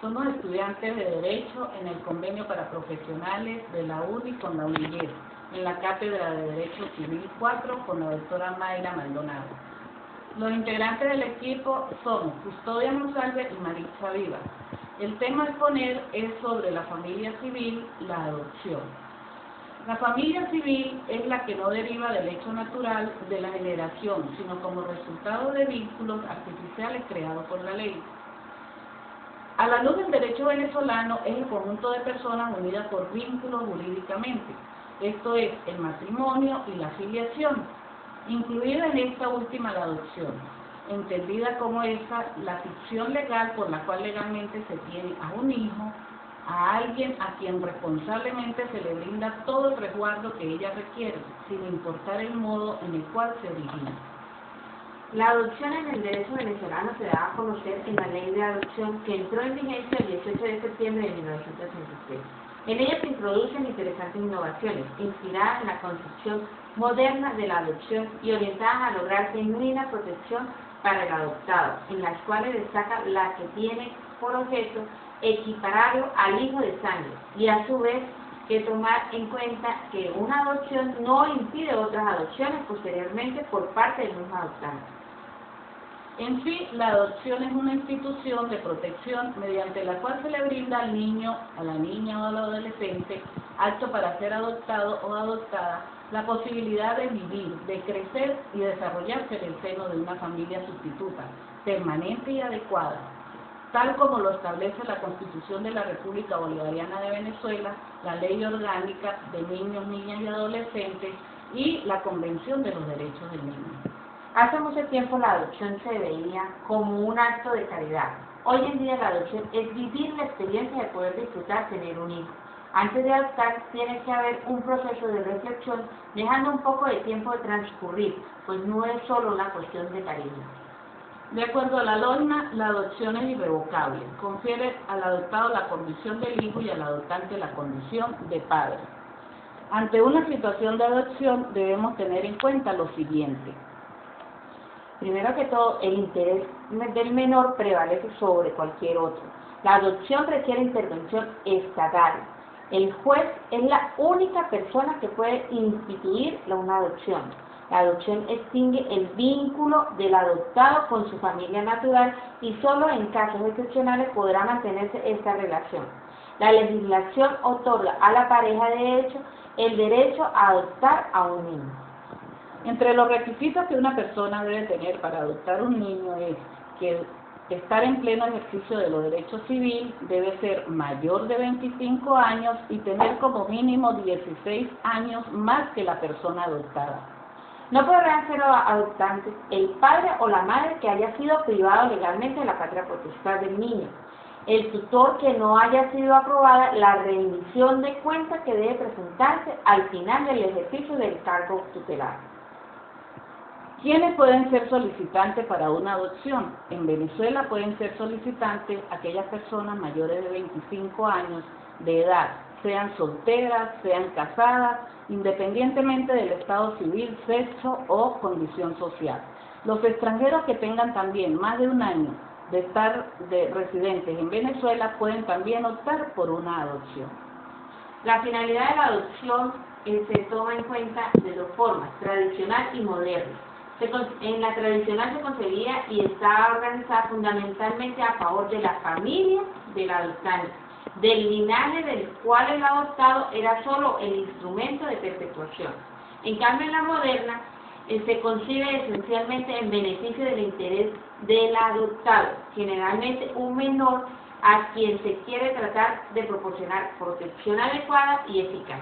Somos estudiantes de Derecho en el convenio para profesionales de la UDI con la UNIES, en la Cátedra de Derecho Civil 4 con la doctora Mayra Maldonado. Los integrantes del equipo son Custodia Monsalve y Maritza Vivas. El tema a exponer es sobre la familia civil, la adopción. La familia civil es la que no deriva del hecho natural de la generación, sino como resultado de vínculos artificiales creados por la ley. A la luz del derecho venezolano es el conjunto de personas unidas por vínculos jurídicamente, esto es, el matrimonio y la filiación, incluida en esta última la adopción, entendida como esa, la ficción legal por la cual legalmente se tiene a un hijo, a alguien a quien responsablemente se le brinda todo el resguardo que ella requiere, sin importar el modo en el cual se origina. La adopción en el derecho venezolano se da a conocer en la Ley de Adopción que entró en vigencia el 18 de septiembre de 1983. En ella se introducen interesantes innovaciones, inspiradas en la concepción moderna de la adopción y orientadas a lograr genuina protección para el adoptado, en las cuales destaca la que tiene por objeto equipararlo al hijo de sangre y a su vez que tomar en cuenta que una adopción no impide otras adopciones posteriormente por parte del mismo adoptante. En sí, la adopción es una institución de protección mediante la cual se le brinda al niño, a la niña o al adolescente, apto para ser adoptado o adoptada, la posibilidad de vivir, de crecer y desarrollarse en el seno de una familia sustituta, permanente y adecuada, tal como lo establece la Constitución de la República Bolivariana de Venezuela, la Ley Orgánica de Niños, Niñas y Adolescentes y la Convención de los Derechos del Niño. Hace mucho tiempo la adopción se veía como un acto de caridad. Hoy en día la adopción es vivir la experiencia de poder disfrutar tener un hijo. Antes de adoptar tiene que haber un proceso de reflexión, dejando un poco de tiempo de transcurrir, pues no es solo una cuestión de cariño. De acuerdo a la norma, la adopción es irrevocable. Confiere al adoptado la condición del hijo y al adoptante la condición de padre. Ante una situación de adopción debemos tener en cuenta lo siguiente. Primero que todo, el interés del menor prevalece sobre cualquier otro. La adopción requiere intervención estatal. El juez es la única persona que puede instituir una adopción. La adopción extingue el vínculo del adoptado con su familia natural y solo en casos excepcionales podrá mantenerse esta relación. La legislación otorga a la pareja de hecho el derecho a adoptar a un niño. Entre los requisitos que una persona debe tener para adoptar un niño es que estar en pleno ejercicio de los derechos civiles, debe ser mayor de 25 años y tener como mínimo 16 años más que la persona adoptada. No podrán ser adoptantes el padre o la madre que haya sido privado legalmente de la patria potestad del niño, el tutor que no haya sido aprobada la rendición de cuentas que debe presentarse al final del ejercicio del cargo tutelar. ¿Quiénes pueden ser solicitantes para una adopción? En Venezuela pueden ser solicitantes aquellas personas mayores de 25 años de edad, sean solteras, sean casadas, independientemente del estado civil, sexo o condición social. Los extranjeros que tengan también más de un año de estar residentes en Venezuela pueden también optar por una adopción. La finalidad de la adopción se toma en cuenta de dos formas, tradicional y moderna. En la tradicional se concebía y estaba organizada fundamentalmente a favor de la familia del adoptante, del linaje del cual el adoptado era solo el instrumento de perpetuación. En cambio, en la moderna se concibe esencialmente en beneficio del interés del adoptado, generalmente un menor a quien se quiere tratar de proporcionar protección adecuada y eficaz.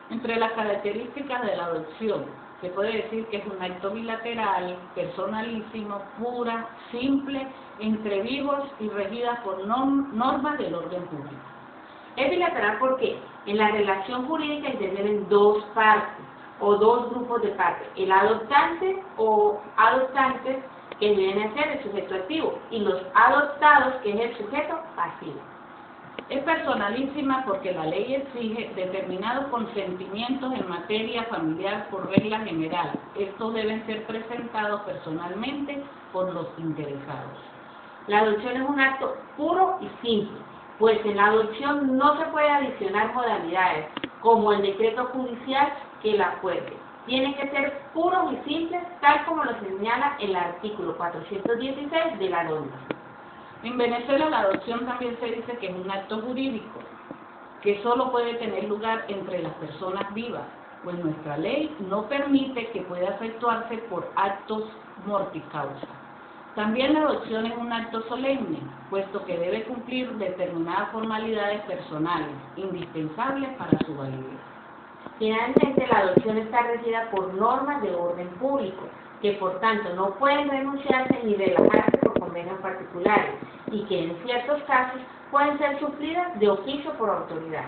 Entre las características de la adopción, se puede decir que es un acto bilateral, personalísimo, pura, simple, entre vivos y regida por normas del orden público. Es bilateral porque en la relación jurídica intervienen dos partes o dos grupos de partes, el adoptante o adoptantes, que viene a ser el sujeto activo, y los adoptados, que es el sujeto pasivo. Es personalísima porque la ley exige determinados consentimientos en materia familiar por regla general. Estos deben ser presentados personalmente por los interesados. La adopción es un acto puro y simple, pues en la adopción no se puede adicionar modalidades, como el decreto judicial que la acuerde. Tienen que ser puros y simples, tal como lo señala el artículo 416 de la norma. En Venezuela la adopción también se dice que es un acto jurídico, que solo puede tener lugar entre las personas vivas, pues nuestra ley no permite que pueda efectuarse por actos mortis causa. También la adopción es un acto solemne, puesto que debe cumplir determinadas formalidades personales, indispensables para su validez. Finalmente, la adopción está regida por normas de orden público, que por tanto no pueden renunciarse ni relajarse por convenios particulares, y que en ciertos casos pueden ser suplidas de oficio por autoridad.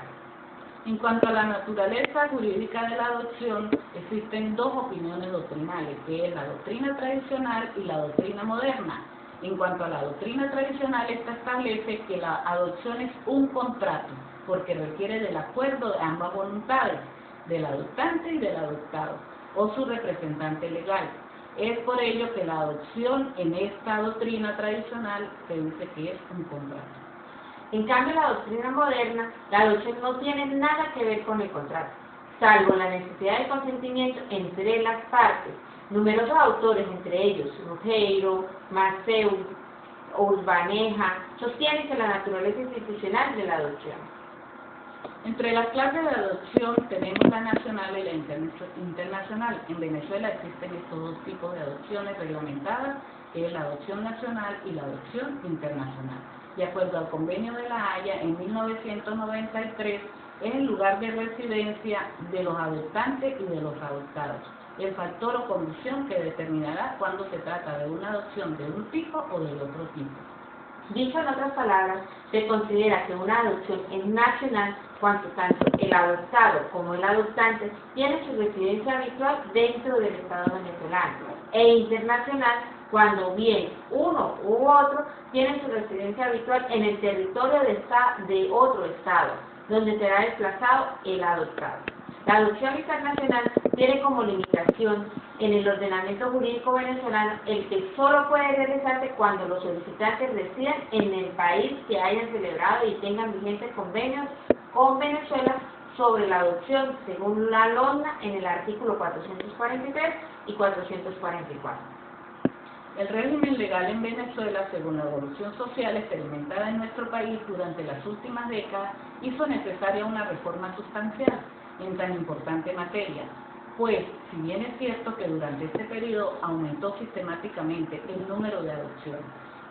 En cuanto a la naturaleza jurídica de la adopción, existen dos opiniones doctrinales, que es la doctrina tradicional y la doctrina moderna. En cuanto a la doctrina tradicional, esta establece que la adopción es un contrato, porque requiere del acuerdo de ambas voluntades, del adoptante y del adoptado, o su representante legal. Es por ello que la adopción en esta doctrina tradicional se dice que es un contrato. En cambio, la doctrina moderna, la adopción no tiene nada que ver con el contrato, salvo la necesidad de consentimiento entre las partes. Numerosos autores, entre ellos Ruggiero, Maceu, Urbaneja, sostienen que la naturaleza institucional de la adopción. Entre las clases de adopción tenemos la nacional y la internacional. En Venezuela existen estos dos tipos de adopciones reglamentadas, que es la adopción nacional y la adopción internacional. De acuerdo al Convenio de La Haya, en 1993 es el lugar de residencia de los adoptantes y de los adoptados, el factor o condición que determinará cuándo se trata de una adopción de un tipo o del otro tipo. Dicho en otras palabras, se considera que una adopción es nacional cuando tanto el adoptado como el adoptante tienen su residencia habitual dentro del Estado venezolano, e internacional cuando bien uno u otro tienen su residencia habitual en el territorio de otro Estado, donde será desplazado el adoptado. La adopción internacional tiene como limitación en el ordenamiento jurídico venezolano el que solo puede realizarse cuando los solicitantes residen en el país que hayan celebrado y tengan vigentes convenios con Venezuela sobre la adopción, según la LONNA en el artículo 443 y 444. El régimen legal en Venezuela, según la evolución social experimentada en nuestro país durante las últimas décadas, hizo necesaria una reforma sustancial en tan importante materia, pues, si bien es cierto que durante este periodo aumentó sistemáticamente el número de adopciones,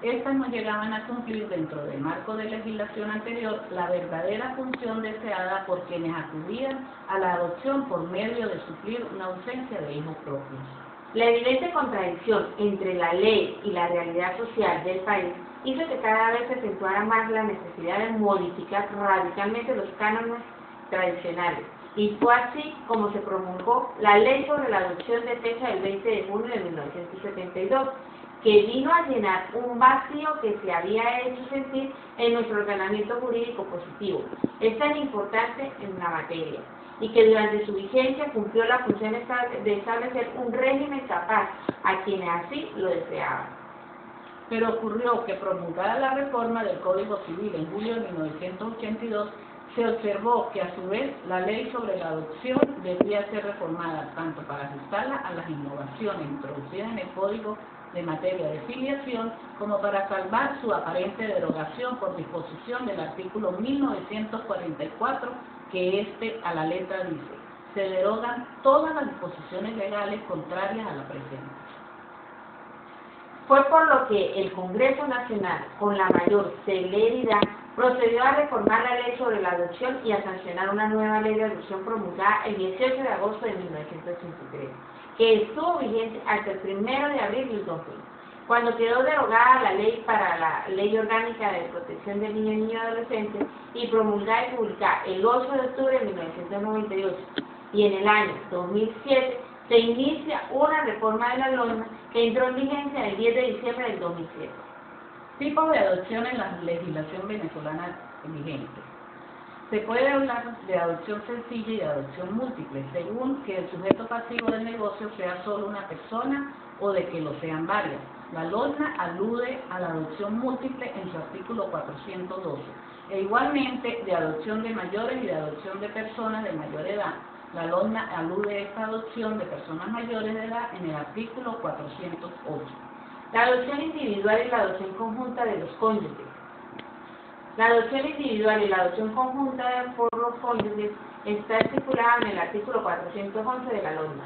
estas no llegaban a cumplir dentro del marco de legislación anterior la verdadera función deseada por quienes acudían a la adopción por medio de suplir una ausencia de hijos propios. La evidente contradicción entre la ley y la realidad social del país hizo que cada vez se acentuara más la necesidad de modificar radicalmente los cánones tradicionales, y fue así como se promulgó la Ley sobre la Adopción de fecha del 20 de junio de 1972, que vino a llenar un vacío que se había hecho sentir en nuestro ordenamiento jurídico positivo. Es tan importante en la materia, y que durante su vigencia cumplió la función de establecer un régimen capaz a quienes así lo deseaban. Pero ocurrió que promulgada la reforma del Código Civil en julio de 1982, se observó que a su vez la ley sobre la adopción debía ser reformada tanto para ajustarla a las innovaciones introducidas en el Código de materia de filiación como para salvar su aparente derogación por disposición del artículo 1944, que a la letra dice: se derogan todas las disposiciones legales contrarias a la presente. Fue por lo que el Congreso Nacional, con la mayor celeridad, procedió a reformar la ley sobre la adopción y a sancionar una nueva ley de adopción promulgada el 18 de agosto de 1983, que estuvo vigente hasta el 1 de abril del 2000, cuando quedó derogada la ley para la Ley Orgánica de Protección del Niño y Niña Adolescente y promulgada y publicada el 8 de octubre de 1998, y en el año 2007 se inicia una reforma de la LONNA que entró en vigencia el 10 de diciembre del 2007. Tipos de adopción en la legislación venezolana vigente. Se puede hablar de adopción sencilla y de adopción múltiple, según que el sujeto pasivo del negocio sea solo una persona o de que lo sean varias. La LOGNA alude a la adopción múltiple en su artículo 412, e igualmente de adopción de mayores y de adopción de personas de mayor edad. La LOGNA alude a esta adopción de personas mayores de edad en el artículo 408. La adopción individual y la adopción conjunta de los cónyuges. La adopción individual y la adopción conjunta por los cónyuges está estipulada en el artículo 411 de la LOGNA.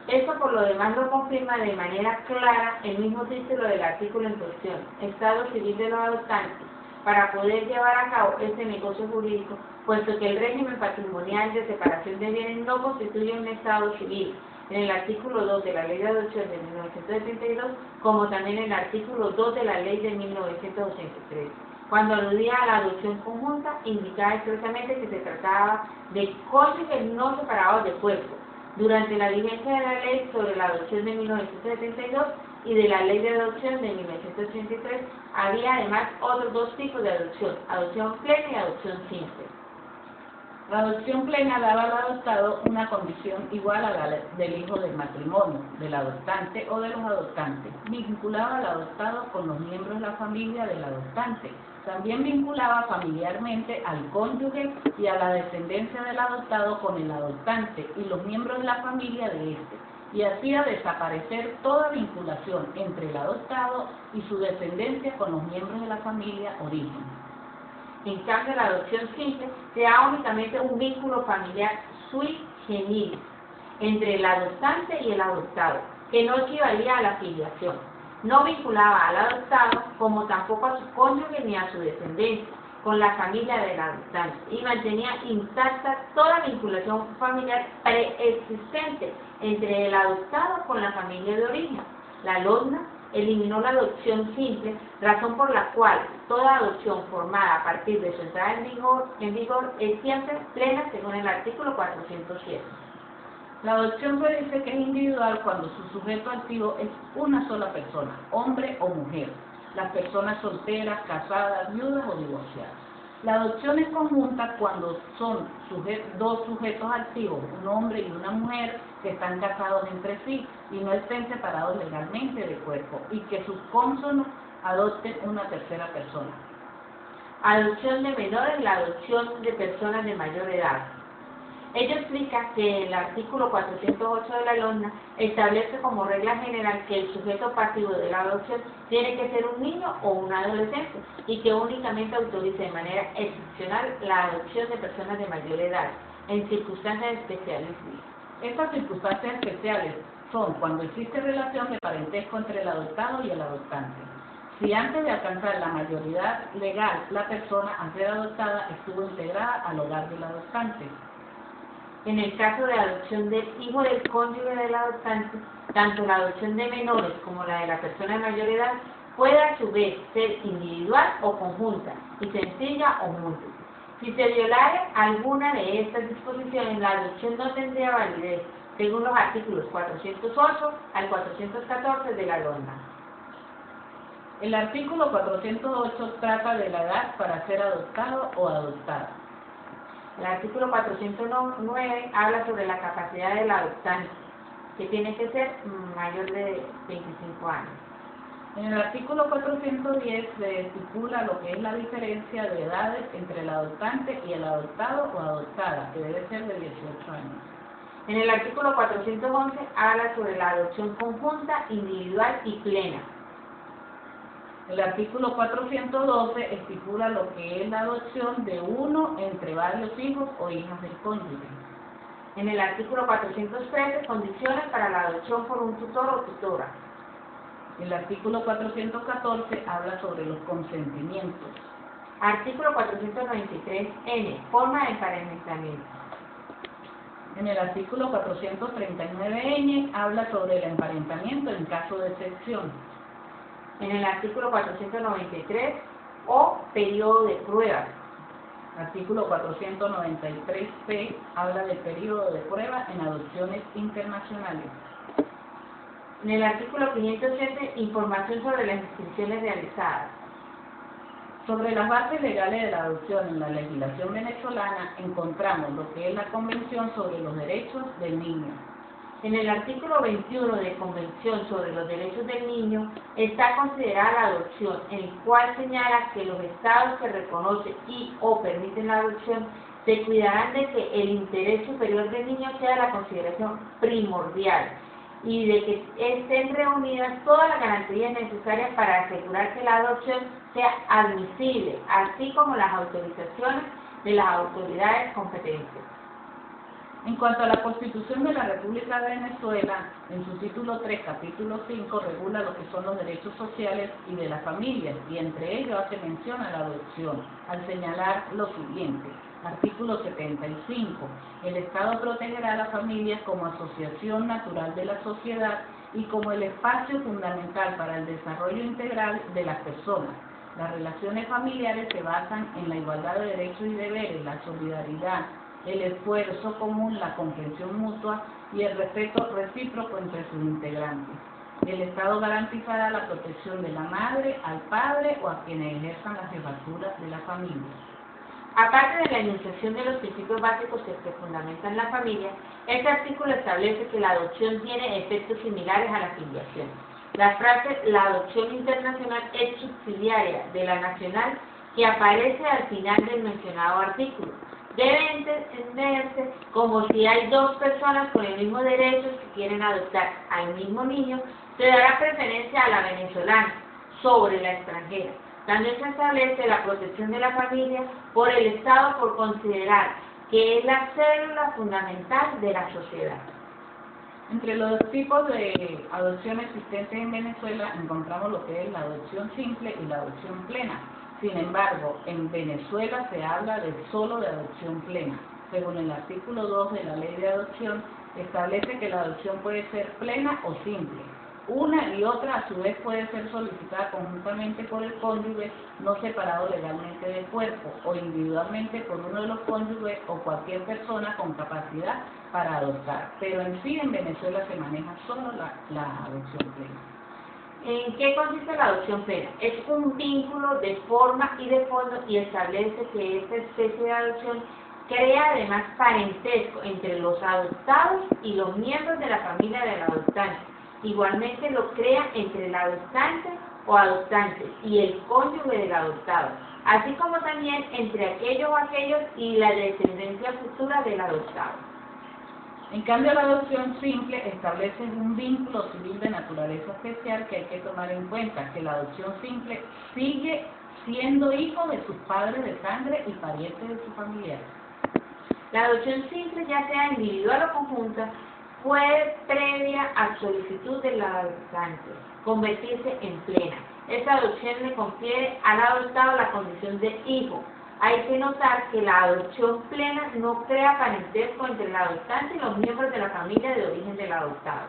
Esto por lo demás lo confirma de manera clara el mismo título del artículo en cuestión, Estado Civil de los Adoptantes, para poder llevar a cabo este negocio jurídico, puesto que el régimen patrimonial de separación de bienes no constituye un Estado civil, en el artículo 2 de la Ley de Adopción de 1972, como también en el artículo 2 de la Ley de 1983. Cuando aludía a la adopción conjunta, indicaba expresamente que se trataba de cónyuges no separados de cuerpo. Durante la vigencia de la Ley sobre la Adopción de 1972 y de la Ley de Adopción de 1983, había además otros dos tipos de adopción plena y adopción simple. La adopción plena daba al adoptado una condición igual a la del hijo del matrimonio, del adoptante o de los adoptantes. Vinculaba al adoptado con los miembros de la familia del adoptante. También vinculaba familiarmente al cónyuge y a la descendencia del adoptado con el adoptante y los miembros de la familia de éste, y hacía desaparecer toda vinculación entre el adoptado y su descendencia con los miembros de la familia origen. En cambio, la adopción simple se da únicamente un vínculo familiar sui generis entre el adoptante y el adoptado, que no equivalía a la filiación. No vinculaba al adoptado, como tampoco a su cónyuge ni a su descendencia, con la familia del adoptante, y mantenía intacta toda vinculación familiar preexistente entre el adoptado con la familia de origen. La LOGNA eliminó la adopción simple, razón por la cual toda adopción formada a partir de su entrada en vigor es siempre plena según el artículo 407. La adopción se dice que es individual cuando su sujeto activo es una sola persona, hombre o mujer, las personas solteras, casadas, viudas o divorciadas. La adopción es conjunta cuando son dos sujetos activos, un hombre y una mujer, que están casados entre sí y no estén separados legalmente de cuerpo, y que sus cónsonos adopten una tercera persona. Adopción de menores y la adopción de personas de mayor edad. Ello explica que el artículo 408 de la LOGNA establece como regla general que el sujeto pasivo de la adopción tiene que ser un niño o un adolescente y que únicamente autoriza de manera excepcional la adopción de personas de mayor edad, en circunstancias especiales. Estas circunstancias especiales son cuando existe relación de parentesco entre el adoptado y el adoptante. Si antes de alcanzar la mayoría legal la persona a ser adoptada estuvo integrada al hogar del adoptante. En el caso de adopción del hijo del cónyuge del adoptante, tanto la adopción de menores como la de la persona de mayor edad puede a su vez ser individual o conjunta, y sencilla o múltiple. Si se violare alguna de estas disposiciones, la adopción no tendría validez, según los artículos 408 al 414 de la LOGNA. El artículo 408 trata de la edad para ser adoptado o adoptada. El artículo 409 habla sobre la capacidad del adoptante, que tiene que ser mayor de 25 años. En el artículo 410 se estipula lo que es la diferencia de edades entre el adoptante y el adoptado o adoptada, que debe ser de 18 años. En el artículo 411 habla sobre la adopción conjunta, individual y plena. El artículo 412 estipula lo que es la adopción de uno entre varios hijos o hijas del cónyuge. En el artículo 413, condiciones para la adopción por un tutor o tutora. El artículo 414 habla sobre los consentimientos. Artículo 493N, forma de emparentamiento. En el artículo 439N habla sobre el emparentamiento en caso de excepción. En el artículo 493 o periodo de prueba. Artículo 493P habla del periodo de prueba en adopciones internacionales. En el artículo 507, información sobre las inscripciones realizadas. Sobre las bases legales de la adopción en la legislación venezolana encontramos lo que es la Convención sobre los Derechos del Niño. En el artículo 21 de Convención sobre los Derechos del Niño está considerada la adopción, el cual señala que los estados que reconocen y o permiten la adopción se cuidarán de que el interés superior del niño sea la consideración primordial y de que estén reunidas todas las garantías necesarias para asegurar que la adopción sea admisible, así como las autorizaciones de las autoridades competentes. En cuanto a la Constitución de la República de Venezuela, en su título 3, capítulo 5, regula lo que son los derechos sociales y de las familias, y entre ellos hace mención a la adopción, al señalar lo siguiente. Artículo 75. El Estado protegerá a las familias como asociación natural de la sociedad y como el espacio fundamental para el desarrollo integral de las personas. Las relaciones familiares se basan en la igualdad de derechos y deberes, la solidaridad, el esfuerzo común, la comprensión mutua y el respeto recíproco entre sus integrantes. El Estado garantizará la protección de la madre, al padre o a quienes ejerzan la jefatura de la familia. Aparte de la enunciación de los principios básicos que fundamentan la familia, este artículo establece que la adopción tiene efectos similares a la filiación. La frase "la adopción internacional es subsidiaria de la nacional" que aparece al final del mencionado artículo debe entenderse como si hay dos personas con el mismo derecho que quieren adoptar al mismo niño, se dará preferencia a la venezolana sobre la extranjera. También se establece la protección de la familia por el Estado por considerar que es la célula fundamental de la sociedad. Entre los tipos de adopción existentes en Venezuela encontramos lo que es la adopción simple y la adopción plena. Sin embargo, en Venezuela se habla solo de adopción plena. Según el artículo 2 de la Ley de Adopción, establece que la adopción puede ser plena o simple. Una y otra a su vez puede ser solicitada conjuntamente por el cónyuge no separado legalmente del cuerpo o individualmente por uno de los cónyuges o cualquier persona con capacidad para adoptar. Pero en sí en Venezuela se maneja solo la adopción plena. ¿En qué consiste la adopción plena? Es un vínculo de forma y de fondo y establece que esta especie de adopción crea además parentesco entre los adoptados y los miembros de la familia del adoptante. Igualmente lo crea entre el adoptante o adoptantes y el cónyuge del adoptado, así como también entre aquellos o aquellos y la descendencia futura del adoptado. En cambio, la adopción simple establece un vínculo civil de naturaleza especial que hay que tomar en cuenta, que la adopción simple sigue siendo hijo de sus padres de sangre y parientes de sus familiares. La adopción simple, ya sea individual o conjunta, puede, previa a solicitud del adoptante, convertirse en plena. Esta adopción le confiere al adoptado la condición de hijo. Hay que notar que la adopción plena no crea parentesco entre el adoptante y los miembros de la familia de origen del adoptado.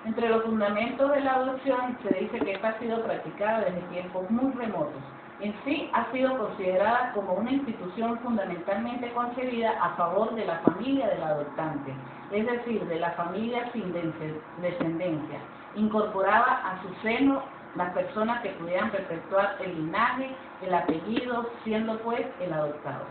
Entre los fundamentos de la adopción se dice que esta ha sido practicada desde tiempos muy remotos. En sí ha sido considerada como una institución fundamentalmente concebida a favor de la familia del adoptante, es decir, de la familia sin descendencia. Incorporaba a su seno las personas que pudieran perpetuar el linaje, el apellido, siendo pues el adoptado.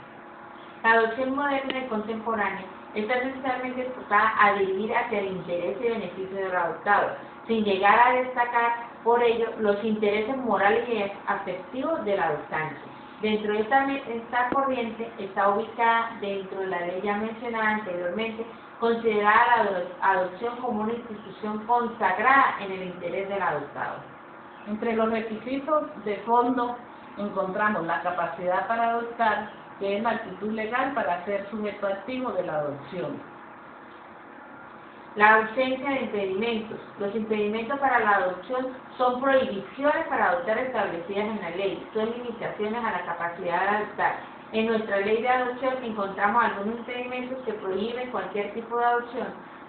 La adopción moderna y contemporánea está necesariamente enfocada a dirigir hacia el interés y beneficio del adoptado, sin llegar a destacar por ello los intereses morales y afectivos del adoptante. Dentro de esta corriente está ubicada dentro de la ley ya mencionada anteriormente, considerada la adopción como una institución consagrada en el interés del adoptado. Entre los requisitos de fondo encontramos la capacidad para adoptar, que es la actitud legal para ser sujeto activo de la adopción. La ausencia de impedimentos. Los impedimentos para la adopción son prohibiciones para adoptar establecidas en la ley, son limitaciones a la capacidad de adoptar. En nuestra ley de adopción encontramos algunos impedimentos que prohíben cualquier tipo de adopción,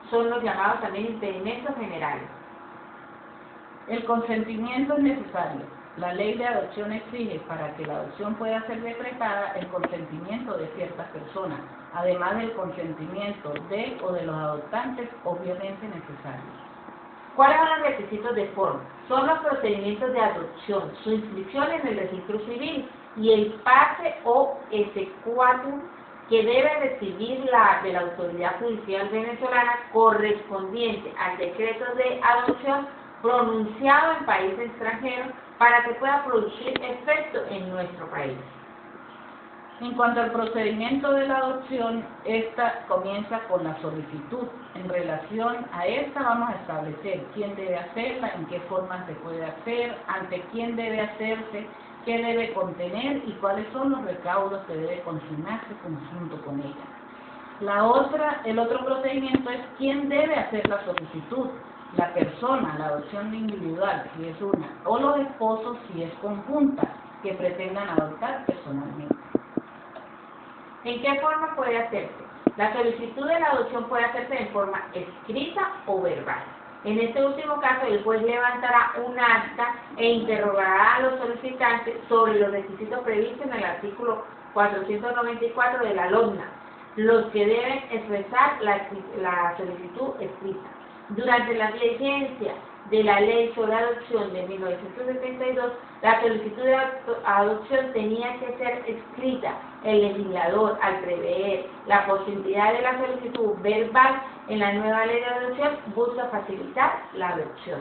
son los llamados también impedimentos generales. El consentimiento es necesario. La ley de adopción exige, para que la adopción pueda ser decretada, el consentimiento de ciertas personas, además del consentimiento de o de los adoptantes, obviamente necesarios. ¿Cuáles son los requisitos de forma? Son los procedimientos de adopción, su inscripción en el registro civil y el pase o exequatur que debe recibir de la autoridad judicial venezolana correspondiente al decreto de adopción pronunciado en país extranjero para que pueda producir efecto en nuestro país. En cuanto al procedimiento de la adopción, esta comienza con la solicitud. En relación a esta vamos a establecer quién debe hacerla, en qué forma se puede hacer, ante quién debe hacerse, qué debe contener y cuáles son los recaudos que debe consignarse conjunto con ella. El otro procedimiento es quién debe hacer la solicitud. La persona, la adopción individual, si es una, o los esposos, si es conjunta, que pretendan adoptar personalmente. ¿En qué forma puede hacerse? La solicitud de la adopción puede hacerse en forma escrita o verbal. En este último caso, el juez levantará un acta e interrogará a los solicitantes sobre los requisitos previstos en el artículo 494 de la LOGNA, los que deben expresar la solicitud escrita. Durante la vigencia de la Ley sobre Adopción de 1972, la solicitud de adopción tenía que ser escrita. El legislador, al prever la posibilidad de la solicitud verbal en la nueva Ley de Adopción, busca facilitar la adopción.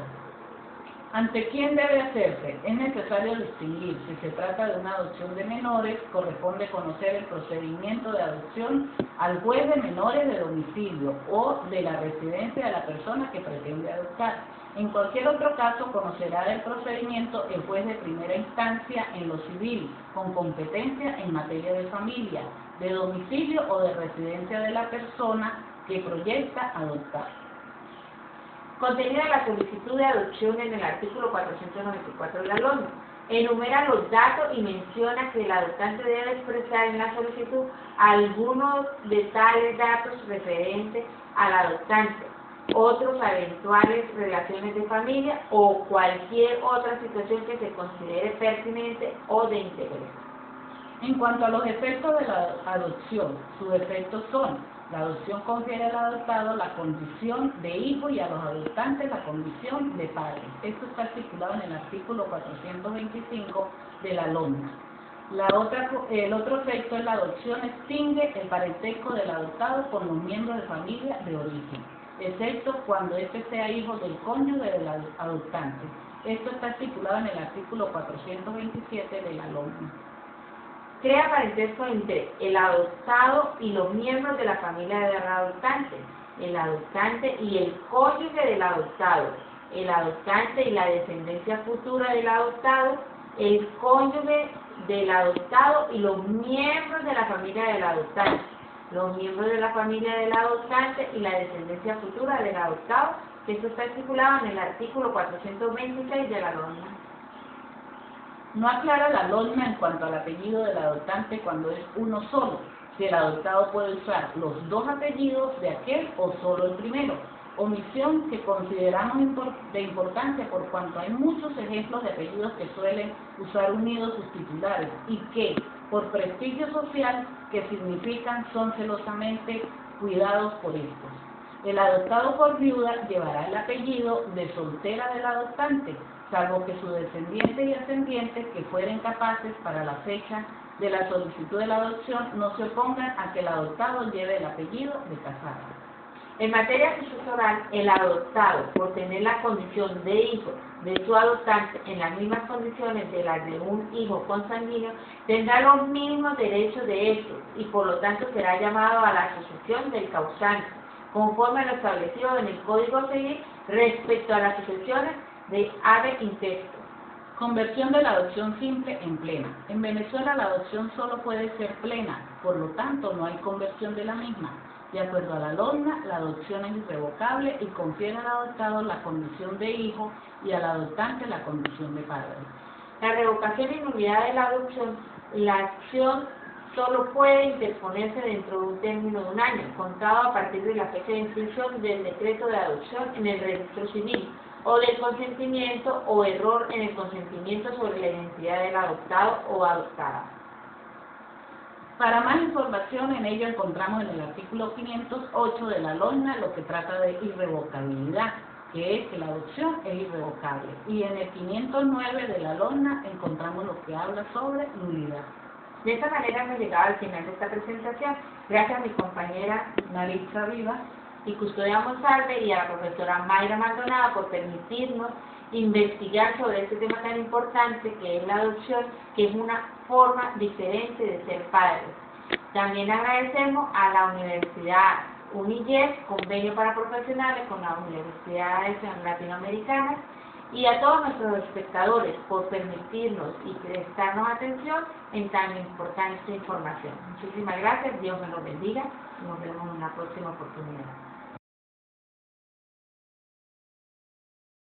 ¿Ante quién debe hacerse? Es necesario distinguir. Si se trata de una adopción de menores, corresponde conocer el procedimiento de adopción al juez de menores de domicilio o de la residencia de la persona que pretende adoptar. En cualquier otro caso, conocerá el procedimiento el juez de primera instancia en lo civil, con competencia en materia de familia, de domicilio o de residencia de la persona que proyecta adoptar. Contenida la solicitud de adopción en el artículo 494 de la LOGNA. Enumera los datos y menciona que el adoptante debe expresar en la solicitud algunos de tales datos referentes al adoptante, otros eventuales relaciones de familia o cualquier otra situación que se considere pertinente o de interés. En cuanto a los efectos de la adopción, sus efectos son: la adopción confiere al adoptado la condición de hijo y a los adoptantes la condición de padre. Esto está articulado en el artículo 425 de la LOGNA. El otro efecto es la adopción extingue el parentesco del adoptado con los miembros de familia de origen, excepto cuando éste sea hijo del cónyuge del adoptante. Esto está articulado en el artículo 427 de la LOGNA. Crea parentesco entre el adoptado y los miembros de la familia del adoptante, el adoptante y el cónyuge del adoptado, el adoptante y la descendencia futura del adoptado, el cónyuge del adoptado y los miembros de la familia del adoptante, los miembros de la familia del adoptante y la descendencia futura del adoptado, que esto está estipulado en el artículo 426 de la LOGNA. No aclara la LOGNA en cuanto al apellido del adoptante cuando es uno solo, si el adoptado puede usar los dos apellidos de aquel o solo el primero. Omisión que consideramos de importancia por cuanto hay muchos ejemplos de apellidos que suelen usar unidos sus titulares y que, por prestigio social que significan, son celosamente cuidados por estos. El adoptado por viuda llevará el apellido de soltera del adoptante, salvo que sus descendientes y ascendientes que fueren capaces para la fecha de la solicitud de la adopción no se opongan a que el adoptado lleve el apellido de casada. En materia sucesoral, el adoptado, por tener la condición de hijo de su adoptante en las mismas condiciones de las de un hijo consanguíneo, tendrá los mismos derechos de estos y por lo tanto será llamado a la sucesión del causante, conforme a lo establecido en el Código Civil respecto a las sucesiones de ave intesto. Conversión de la adopción simple en plena. En Venezuela la adopción solo puede ser plena, por lo tanto no hay conversión de la misma. De acuerdo a la LOGNA, la adopción es irrevocable y confiere al adoptado la condición de hijo y al adoptante la condición de padre. La revocación y nulidad de la adopción, la acción solo puede interponerse dentro de un término de un año, contado a partir de la fecha de inscripción del decreto de adopción en el registro civil, o del consentimiento o error en el consentimiento sobre la identidad del adoptado o adoptada. Para más información en ello encontramos en el artículo 508 de la LOGNA lo que trata de irrevocabilidad, que es que la adopción es irrevocable, y en el 509 de la LOGNA encontramos lo que habla sobre nulidad. De esta manera hemos llegado al final de esta presentación. Gracias a mi compañera Maritza Rivas y Custodia Monsalve y a la profesora Mayra Maldonado por permitirnos investigar sobre este tema tan importante que es la adopción, que es una forma diferente de ser padres. También agradecemos a la Universidad UNIYES, convenio para profesionales con las universidades latinoamericanas, y a todos nuestros espectadores por permitirnos y prestarnos atención en tan importante información. Muchísimas gracias, Dios me los bendiga y nos vemos en una próxima oportunidad.